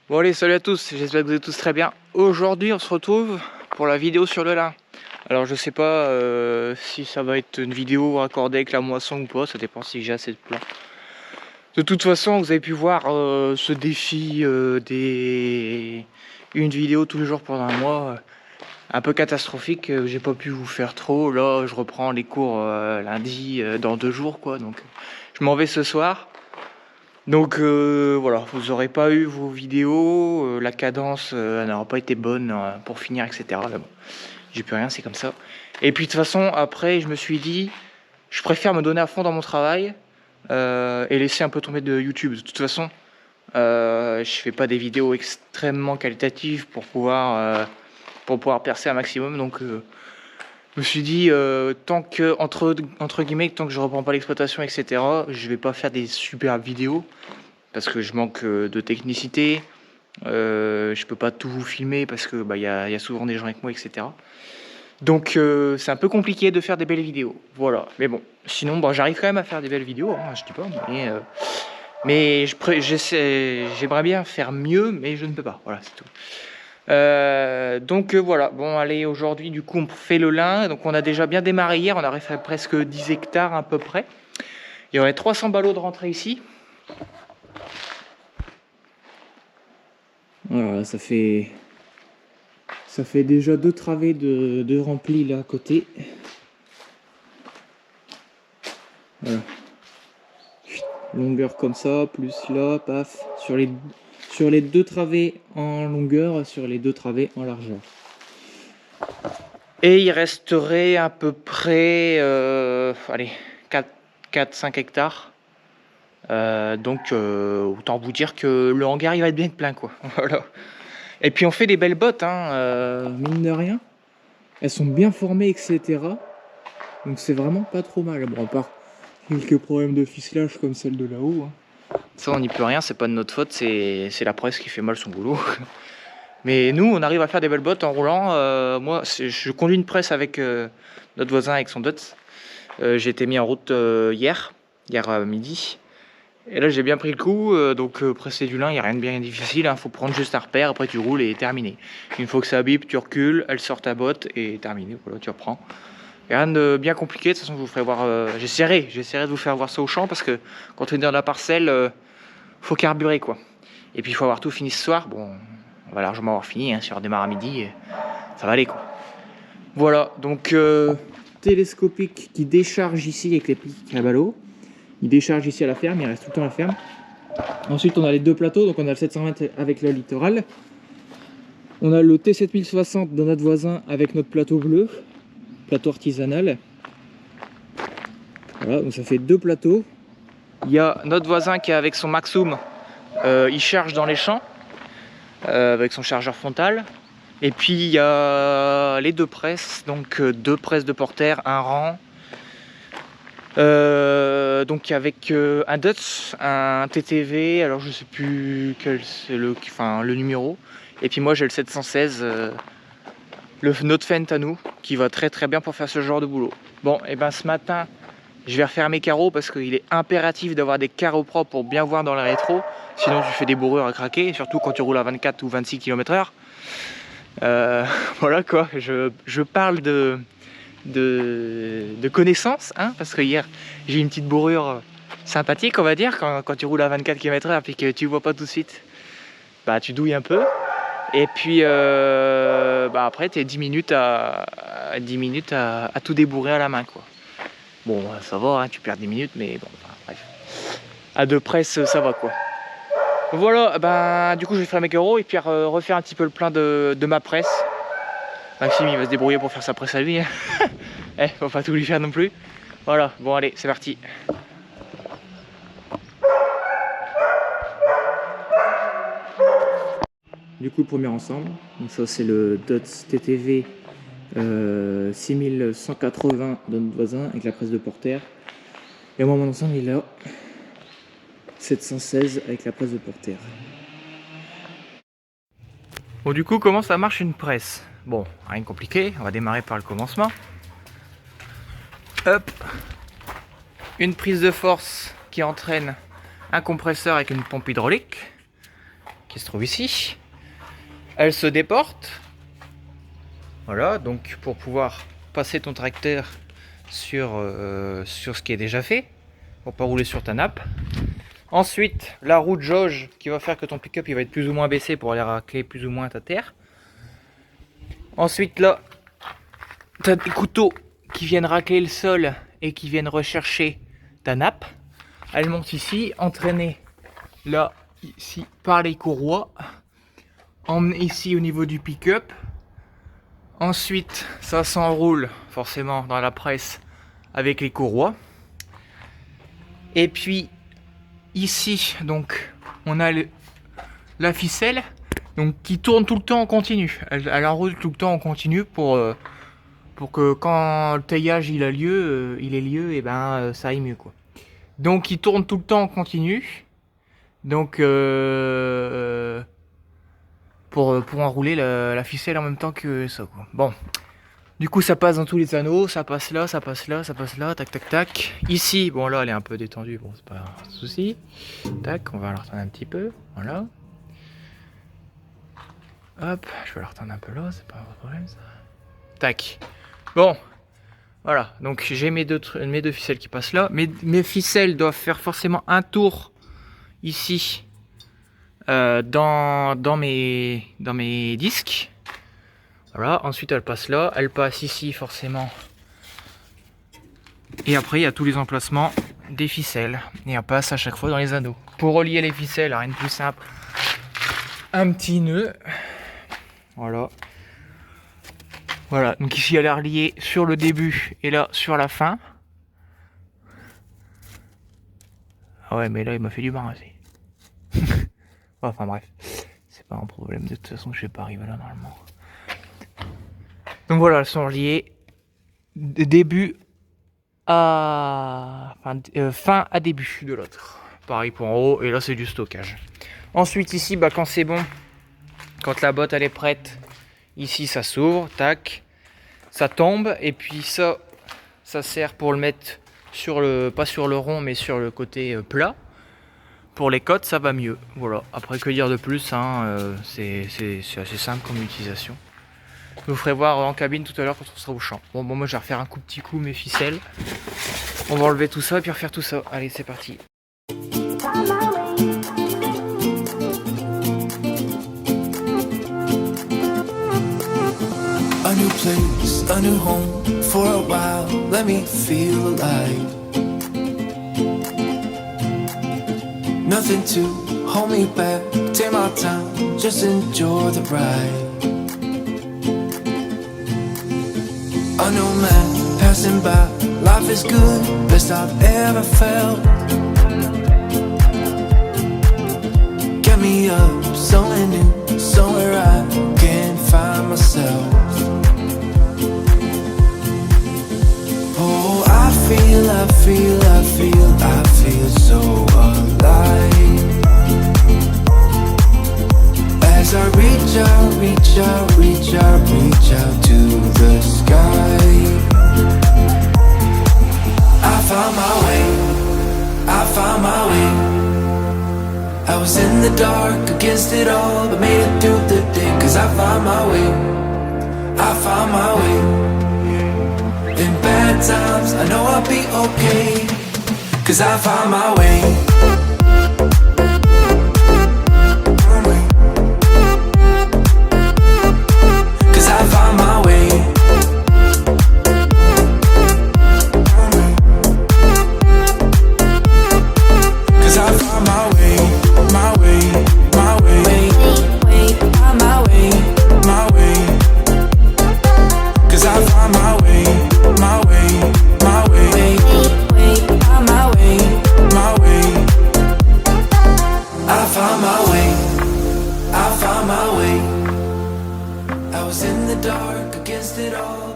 Bon allez, salut à tous, j'espère que vous êtes tous très bien. Aujourd'hui on se retrouve pour la vidéo sur le lin. Alors je sais pas si ça va être une vidéo raccordée avec la moisson ou pas, ça dépend si j'ai assez de plans. De toute façon vous avez pu voir ce défi une vidéo tous les jours pendant un mois, un peu catastrophique, j'ai pas pu vous faire trop. Là je reprends les cours lundi dans 2 jours quoi, donc je m'en vais ce soir. Donc voilà, vous n'aurez pas eu vos vidéos, la cadence elle n'aura pas été bonne pour finir, etc. Mais bon, j'ai plus rien, c'est comme ça. Et puis de toute façon, après, je me suis dit, je préfère me donner à fond dans mon travail et laisser un peu tomber de YouTube. De toute façon, je fais pas des vidéos extrêmement qualitatives pour pouvoir percer un maximum. Donc je me suis dit, tant que, entre guillemets, tant que je reprends pas l'exploitation, etc., je vais pas faire des super vidéos. Parce que je manque de technicité, je peux pas tout vous filmer parce que y a souvent des gens avec moi, etc. Donc c'est un peu compliqué de faire des belles vidéos, voilà. Mais bon, sinon j'arrive quand même à faire des belles vidéos, hein, je dis pas, mais j'aimerais bien faire mieux, mais je ne peux pas, voilà, c'est tout. Donc voilà, bon allez, aujourd'hui du coup on fait le lin, donc on a déjà bien démarré hier, on a fait presque 10 hectares à peu près. Il y aurait 300 ballots de rentrée ici. Voilà, ça fait déjà 2 travées de rempli là à côté. Voilà. Longueur comme ça, plus là, paf, sur les 2 travées en longueur, sur les 2 travées en largeur. Et il resterait à peu près allez, 4-5 hectares. Donc autant vous dire que le hangar il va être bien plein quoi. Voilà. Et puis on fait des belles bottes, hein, mine de rien. Elles sont bien formées, etc. Donc c'est vraiment pas trop mal. Bon, à part quelques problèmes de ficelage comme celle de là-haut. Hein. Ça on n'y peut rien, c'est pas de notre faute, c'est la presse qui fait mal son boulot. Mais nous on arrive à faire des belles bottes en roulant. Moi je conduis une presse avec notre voisin avec son Dutz. J'ai été mis en route hier midi. Et là j'ai bien pris le coup, donc presser du lin, il n'y a rien de bien difficile, hein, faut prendre juste un repère, après tu roules et terminé. Une fois que ça bip, tu recules, elle sort ta botte et terminé, voilà, tu reprends. Rien de bien compliqué, de toute façon je vous ferai voir, j'essaierai de vous faire voir ça au champ, parce que quand on est dans la parcelle, faut carburer quoi. Et puis il faut avoir tout fini ce soir, bon, on va largement avoir fini, hein, si on redémarre à midi, ça va aller quoi. Voilà, donc télescopique qui décharge ici avec les pics à ballot. Il décharge ici à la ferme, il reste tout le temps à la ferme. Ensuite on a les 2 plateaux, donc on a le 720 avec le littoral. On a le T7060 de notre voisin avec notre plateau bleu, plateau artisanal. Voilà, donc ça fait 2 plateaux. Il y a notre voisin qui est avec son Maxum, il charge dans les champs, avec son chargeur frontal. Et puis il y a les 2 presses, donc 2 presses de porter, un rang. Donc avec un Dutz, un TTV, alors je sais plus quel c'est le numéro. Et puis moi j'ai le 716, le notre Fendt à nous, qui va très très bien pour faire ce genre de boulot. Bon, et ben ce matin, je vais refaire mes carreaux parce qu'il est impératif d'avoir des carreaux propres pour bien voir dans la rétro. Sinon tu fais des bourrures à craquer, surtout quand tu roules à 24 ou 26 km/h. Voilà quoi, je parle de connaissances, hein, parce que hier j'ai eu une petite bourrure sympathique on va dire, quand tu roules à 24 km/h et que tu vois pas tout de suite, bah tu douilles un peu, et puis après tu es 10 minutes à tout débourrer à la main quoi. Bon ça va, hein, tu perds 10 minutes mais bon, enfin, bref, à 2 presses ça va quoi. Voilà, bah du coup je vais faire mes carreaux et puis refaire un petit peu le plein de ma presse. Maxime il va se débrouiller pour faire sa presse à lui, hein. Faut pas tout lui faire non plus. Voilà, bon allez, c'est parti. Du coup, le premier ensemble, donc ça c'est le Dutz TTV 6180 de notre voisin avec la presse de porter. Et moi mon ensemble il est là, 716 avec la presse de porter. Bon du coup, comment ça marche une presse? Bon, rien de compliqué, on va démarrer par le commencement. Hop, une prise de force qui entraîne un compresseur avec une pompe hydraulique qui se trouve ici. Elle se déporte. Voilà, donc pour pouvoir passer ton tracteur sur ce qui est déjà fait, pour pas rouler sur ta nappe. Ensuite, la roue de jauge qui va faire que ton pick-up il va être plus ou moins baissé pour aller racler plus ou moins ta terre. Ensuite, là, tu as des couteaux qui viennent racler le sol et qui viennent rechercher ta nappe. Elle monte ici, entraînée là, ici, par les courroies. Emmenée ici au niveau du pick-up. Ensuite, ça s'enroule forcément dans la presse avec les courroies. Et puis, ici, donc, on a la ficelle donc, qui tourne tout le temps en continu. Elle enroule tout le temps en continu pour que quand le taillage il ait lieu, et ben ça aille mieux quoi. Donc il tourne tout le temps en continu. Donc pour enrouler la ficelle en même temps que ça quoi. Bon. Du coup ça passe dans tous les anneaux, ça passe là, ça passe là, ça passe là, tac tac tac. Ici, bon là elle est un peu détendue, bon c'est pas un souci. Tac, on va la retendre un petit peu, voilà. Hop, je vais la retendre un peu là, c'est pas un problème ça. Tac. Bon, voilà, donc j'ai mes deux ficelles qui passent là. Mes ficelles doivent faire forcément un tour ici dans mes disques. Voilà, ensuite elle passe là, elle passe ici forcément. Et après il y a tous les emplacements des ficelles. Et elle passe à chaque fois dans les anneaux. Pour relier les ficelles, rien de plus simple. Un petit nœud. Voilà. Voilà, donc ici elle est reliée sur le début et là sur la fin. Ah ouais, mais là il m'a fait du bain aussi. Enfin bref, c'est pas un problème, de toute façon je vais pas arriver là normalement. Donc voilà, elles sont reliées de début à fin à début de l'autre. Pareil pour en haut, et là c'est du stockage. Ensuite ici, bah, quand c'est bon, quand la botte elle est prête, ici ça s'ouvre, tac, ça tombe, et puis ça sert pour le mettre sur pas sur le rond, mais sur le côté plat. Pour les côtes, ça va mieux. Voilà. Après, que dire de plus, hein, c'est assez simple comme utilisation. Je vous ferai voir en cabine tout à l'heure quand on sera au champ. Bon, moi je vais refaire un petit coup mes ficelles. On va enlever tout ça et puis refaire tout ça. Allez, c'est parti. A new place, a new home, for a while, let me feel alive. Nothing to hold me back, take my time, just enjoy the ride. A new man passing by, life is good, best I've ever felt. Get me up, somewhere new, somewhere I can find myself. Oh, I feel so alive. As I reach out to the sky. I found my way. I was in the dark against it all, but made it through the day. Cause I found my way. In bad times, I know I'll be okay. Cause I found my way. Cause I found my way. Cause I found my way. My way. My way. My way. My way. Cause I found my way. My way. My way. My way. My way. I found my way. I found my way. I was in the dark against it all.